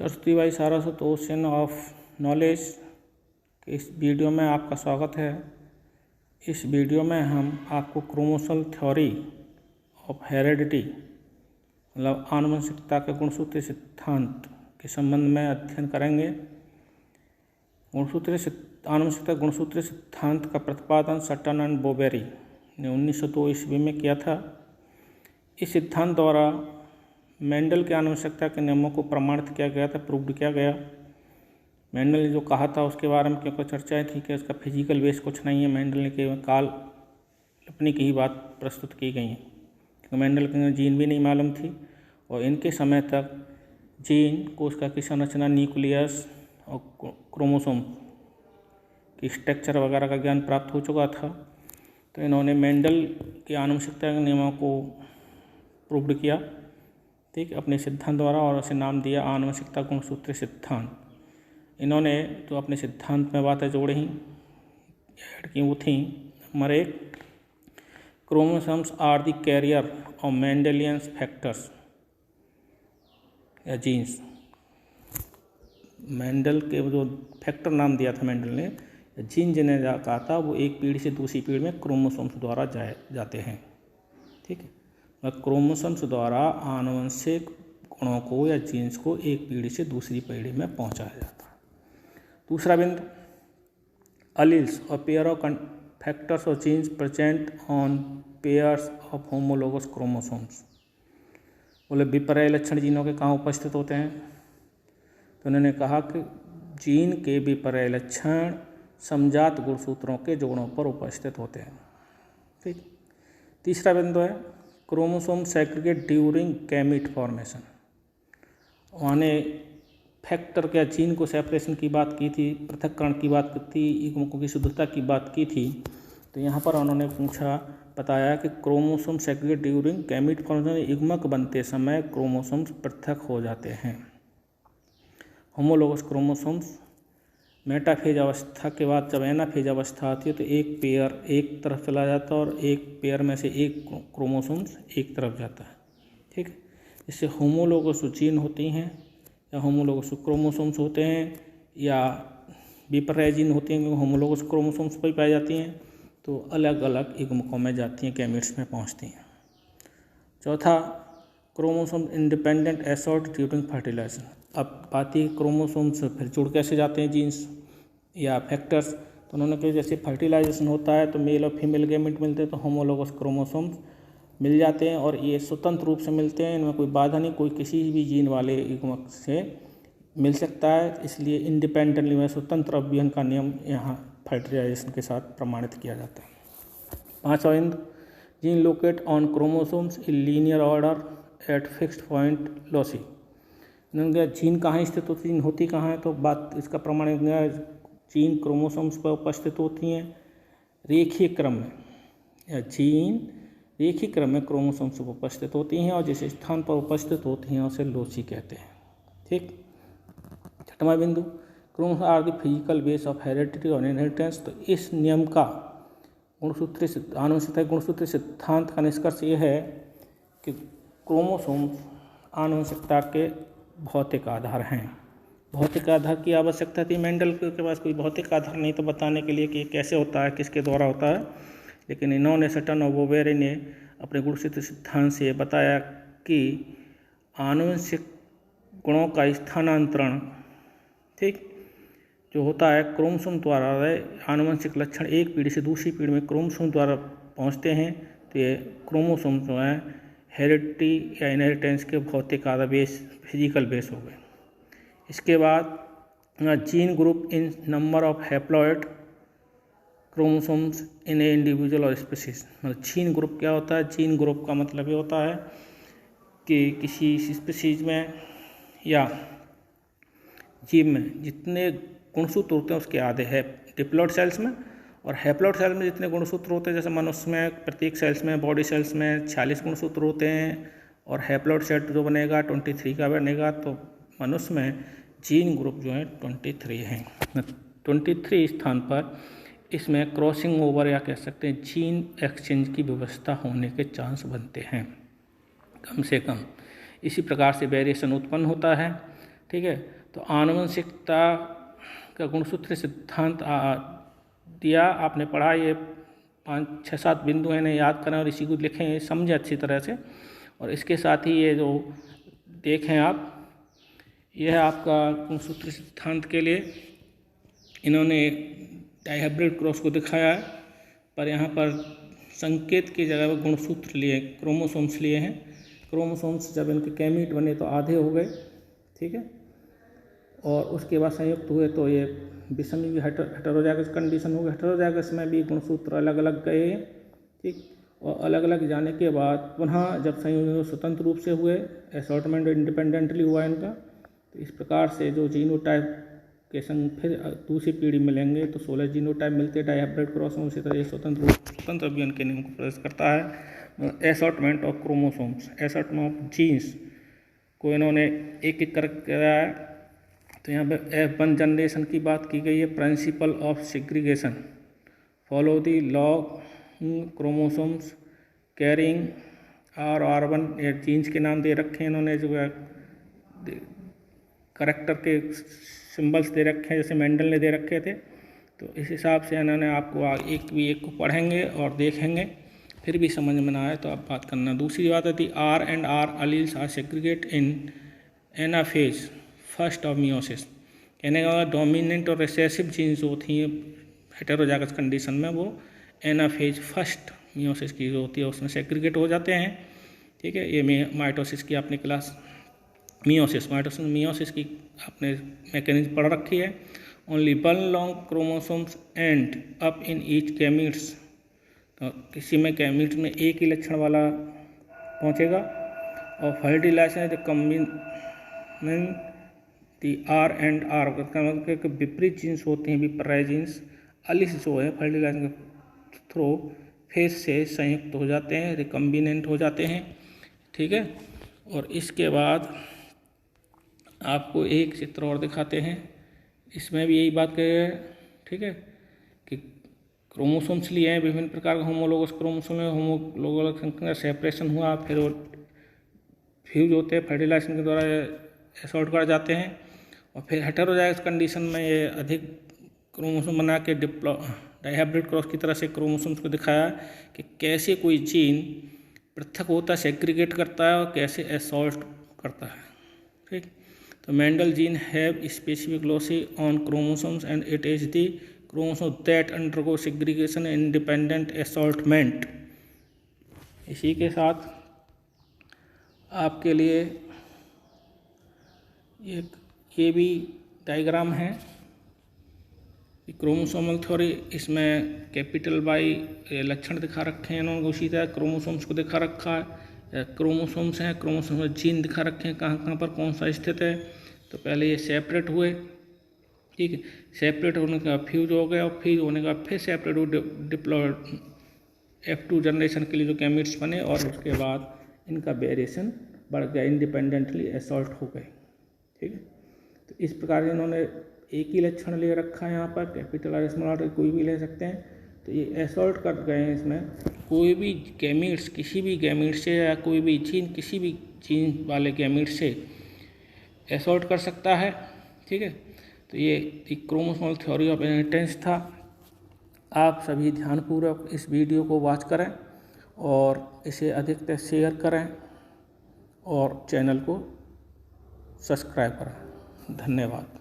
Saraswati by Saraswat ocean of knowledge के इस video में आपका स्वागत है। इस वीडियो में हम आपको क्रोमोसोमल थ्योरी ऑफ हेरेडिटी मतलब आनुवंशिकता के गुणसूत्रीय सिद्धांत के संबंध में अध्ययन करेंगे। आनुवंशिकता गुणसूत्रीय सिद्धांत का प्रतिपादन सटन एंड बोवेरी ने 1902 ईस्वी में किया था। इस सिद्धांत द्वारा मेंडल के आनुवंशिकता के नियमों को प्रमाणित किया गया था, प्रूव्ड किया गया। मेंडल ने जो कहा था उसके बारे में क्योंकि चर्चाएं थी कि उसका फिजिकल बेस कुछ नहीं है। मेंडल ने केवल काल्पनिक की ही बात प्रस्तुत की गई है क्योंकि मेंडल को जीन भी नहीं मालूम थी और इनके समय तक जीन कोशिका की संरचना, न्यूक्लियस और क्रोमोसोम की स्ट्रक्चर वगैरह का ज्ञान प्राप्त हो चुका था। तो इन्होंने मेंडल के आनुवंशिकता के नियमों को प्रूव्ड किया, ठीक, अपने सिद्धांत द्वारा, और उसे नाम दिया आनुवंशिकता गुणसूत्रीय सिद्धांत। इन्होंने जो अपने सिद्धांत में बातें जोड़ी ऐड की वो थी, number 1, chromosomes are the carrier of Mendelian factors या जीन्स। मेंडल के जो फैक्टर नाम दिया था मेंडल ने, जीन जिन्हें कहा था, वो एक पीढ़ी से दूसरी पीढ़ी में क्रोमोसोम्स द्वारा जाते हैं, ठीक है। क्रोमोसोम्स द्वारा आनुवंशिक गुणों को या जीन्स को एक पीढ़ी से दूसरी पीढ़ी में पहुंचाया जाता है। दूसरा बिंदु, अलील्स और पेयर ऑफ फैक्टर्स और genes present on pairs of homologous chromosomes. बोले विपर्य लक्षण जीनों के कहाँ उपस्थित होते हैं? तो उन्होंने कहा कि जीन के विपर्य लक्षण समजात गुणसूत्रों के जोड़ों पर उपस्थित होते हैं, ठीक। तीसरा बिंदु है chromosome segregate during gamete formation. उन्होंने फैक्टर क्या जीन को सेपरेशन की बात की थी, पृथक्करण की बात की थी, युग्मकों की शुद्धता की बात की थी। तो यहाँ पर उन्होंने बताया कि chromosome segregate during gamete formation, युग्मक बनते समय क्रोमोसोम्स पृथक हो जाते हैं। होमोलोगस क्रोमोसोम्स मेटाफेज अवस्था के बाद जब एनाफेज अवस्था आती है तो एक पेयर एक तरफ चला जाता है और एक पेयर में से एक क्रोमोसोम्स एक तरफ जाता है, ठीक। इससे होमोलोगस जीन होती हैं या होमोलोगस क्रोमोसोम्स होते हैं या विपर्य जीन होती हैं, क्योंकि होमोलोगस क्रोमोसोम्स पर पाई जाती हैं, तो अलग अलग युग्मकों में जाती हैं, गैमेट्स में पहुँचती हैं। चौथा, क्रोमोसोम इंडिपेंडेंट एसॉर्ट ड्यूरिंग फर्टिलाइजेशन। अब बात ही क्रोमोसोम्स फिर जुड़ कैसे जाते हैं जीन्स या फैक्टर्स? तो उन्होंने कहा जैसे फर्टिलाइजेशन होता है तो मेल और फीमेल गैमेट मिलते हैं, तो होमोलोगस क्रोमोसोम्स मिल जाते हैं और ये स्वतंत्र रूप से मिलते हैं, इनमें कोई बाधा नहीं, कोई किसी भी जीन वाले युग्मक से मिल सकता है। इसलिए इंडिपेंडेंटली में स्वतंत्र अभियन का नियम यहाँ फर्टिलाइजेशन के साथ प्रमाणित किया जाता है। पाँचवा बिंदु, gene locate on chromosomes in linear order at fixed point loci. उन्होंने जीन कहाँ स्थित होती कहाँ है? तो बात इसका प्रमाण जीन क्रोमोसोम्स पर उपस्थित होती हैं रेखीय क्रम में, या जीन रेखीय क्रम में क्रोमोसोम्स पर उपस्थित होती हैं और जिस स्थान पर उपस्थित होती हैं उसे लोसी कहते हैं, ठीक। छठवां बिंदु, chromosome are the physical base of heredity और इनहेरिटेंस। तो इस नियम का आनुवंशिकता गुणसूत्रीय सिद्धांत का निष्कर्ष ये है कि क्रोमोसोम्स आनुवंशिकता के भौतिक आधार हैं। भौतिक आधार की आवश्यकता थी मेंडल के पास, कोई भौतिक आधार नहीं तो बताने के लिए कि कैसे होता है, किसके द्वारा होता है, लेकिन इन्होंने सटन और बोवेरी ने अपने गुणसूत्रीय सिद्धांत से बताया कि आनुवंशिक गुणों का स्थानांतरण, ठीक, जो होता है क्रोमोसोम द्वारा, आनुवंशिक लक्षण एक पीढ़ी से दूसरी पीढ़ी में क्रोमोसोम द्वारा पहुँचते हैं। तो ये क्रोमोसोम जो है हेरिडिटी या इनहेरिटेंस के भौतिक आधार बेस, फिजिकल बेस हो गए। इसके बाद gene group in number of haploid chromosomes in A individual और स्पीसीज। मतलब जीन ग्रुप क्या होता है? जीन ग्रुप का मतलब ये होता है कि किसी स्पीसीज में या जीव में जितने गुणसूत्र होते हैं उसके आधे है डिप्लॉइड सेल्स में, और हैप्लॉइड सेल्स में जितने गुणसूत्र होते हैं, जैसे मनुष्य में प्रत्येक सेल्स में, बॉडी सेल्स में 46 गुणसूत्र होते हैं और हैप्लॉइड सेट जो बनेगा 23 का बनेगा। तो मनुष्य में जीन ग्रुप जो है 23 हैं। 23 स्थान पर इसमें क्रॉसिंग ओवर या कह सकते हैं जीन एक्सचेंज की व्यवस्था होने के चांस बनते हैं कम से कम। इसी प्रकार से वेरिएशन उत्पन्न होता है। ठीक है। तो आनुवंशिकता का गुणसूत्र सिद्धांत दिया आपने पढ़ा, ये 5-6-7 बिंदु हैं, इन्हें याद करें और इसी को लिखें, समझें अच्छी तरह से। और इसके साथ ही ये जो देखें आप, यह आपका गुणसूत्र सिद्धांत के लिए इन्होंने डाइहाइब्रिड क्रॉस को दिखाया है, पर यहाँ पर संकेत की जगह पर गुणसूत्र लिए, क्रोमोसोम्स लिए हैं। क्रोमोसोम्स जब इनके गैमीट बने तो आधे हो गए, ठीक है, और उसके बाद संयुक्त हुए तो ये विषमी की हेटेरोजाइगस कंडीशन हो गई। हेटेरोजाइगस में भी गुणसूत्र अलग अलग गए हैं, ठीक, और अलग अलग जाने के बाद पुनः जब संयोजन स्वतंत्र रूप से हुए, असॉर्टमेंट इंडिपेंडेंटली हुआ इनका, तो इस प्रकार से जो जीनोटाइप के संग फिर दूसरी पीढ़ी मिलेंगे तो 16 जीनोटाइप मिलते हैं डाइहाइब्रिड क्रॉस में। उसी तरह स्वतंत्र अभियान के नियम को प्रदर्शित करता है। Assortment of chromosomes, assortment of genes को इन्होंने एक एक करके कराया है। तो यहाँ पे F1 जनरेशन की बात की गई है। Principle of segregation, follow the law chromosomes carrying R1 genes के नाम दे रखे हैं इन्होंने, जो है करैक्टर के सिंबल्स दे रखे हैं जैसे मेंडल ने दे रखे थे। तो इस हिसाब से इन्होंने आपको एक को पढ़ेंगे और देखेंगे, फिर भी समझ में ना आए तो आप बात करना। दूसरी बात आती R and R alleles are segregate in anaphase first of meiosis. कहने का डोमिनेंट और रिसेसिव जीन्स जो होती हैं हेटेरोजाइगस कंडीशन में, वो एनाफेज फर्स्ट मियोसिस की जो होती है उसमें सेग्रीगेट हो जाते हैं, ठीक है। ये माइटोसिस की आपने क्लास मियोसिस की आपने मैकेनिज्म पढ़ रखी है। Only 1 long chromosomes and up in each gametes, तो किसी में गैमीट्स में एक ही लक्षण वाला पहुंचेगा। और fertilisation the combination the R and R का विपरीत जीन्स होते हैं, विपर्याय जीन्स अलिस जो है फर्टिलाइजेशन के थ्रू फेज से संयुक्त हो जाते हैं, रिकम्बिनेंट हो जाते हैं, ठीक है। और इसके बाद आपको एक चित्र और दिखाते हैं, इसमें भी यही बात कही है, ठीक है, कि क्रोमोसोम्स लिए हैं विभिन्न प्रकार के होमोलोगस क्रोमोसोम में, होमोलोगस संख्या सेपरेशन हुआ, फिर वो फ्यूज होते हैं, फर्टिलाइजेशन के द्वारा असॉर्ट कर जाते हैं, और फिर हेटेरोजाइगस कंडीशन में ये अधिक क्रोमोसोम बना के डाइहाइब्रिड क्रॉस की तरह से क्रोमोसोम्स को दिखाया कि कैसे कोई जीन पृथक होता है, सेग्रीगेट करता है और कैसे असॉर्ट करता है, ठीक। तो Mendel gene have specific lossy on chromosomes and it is the chromosome that undergo segregation independent assortment. इसी के साथ आपके लिए ये भी डायग्राम है क्रोमोसोमल थ्योरी, इसमें कैपिटल वाई लक्षण दिखा रखे हैं इन्होंने, उसी तरह क्रोमोसोम्स को दिखा रखा है। क्रोमोसोम्स हैं, क्रोमोसोम में जीन दिखा रखे हैं कहाँ कहाँ पर कौन सा स्थित है। तो पहले ये सेपरेट हुए, ठीक है, सेपरेट होने का फ्यूज हो गया, और फ्यूज होने का फिर सेपरेट हुए, डिप्लॉयड F2 जनरेशन के लिए जो गैमीट्स बने, और उसके बाद इनका वेरिएशन बढ़ गया, इंडिपेंडेंटली असॉर्ट हो गए, ठीक है। तो इस प्रकार इन्होंने एक ही लक्षण ले रखा है, यहाँ पर कैपिटल और स्मॉल आर कोई भी ले सकते हैं। तो ये असॉर्ट कर गए हैं, इसमें कोई भी गैमीट्स किसी भी गैमीट से, या कोई भी जीन किसी भी जीन वाले गैमीट से असॉर्ट कर सकता है, ठीक है। तो ये क्रोमोसोमल थ्योरी ऑफ इनहेरिटेंस था। आप सभी ध्यानपूर्वक इस वीडियो को वॉच करें और इसे अधिकतर शेयर करें और चैनल को सब्सक्राइब करें। धन्यवाद।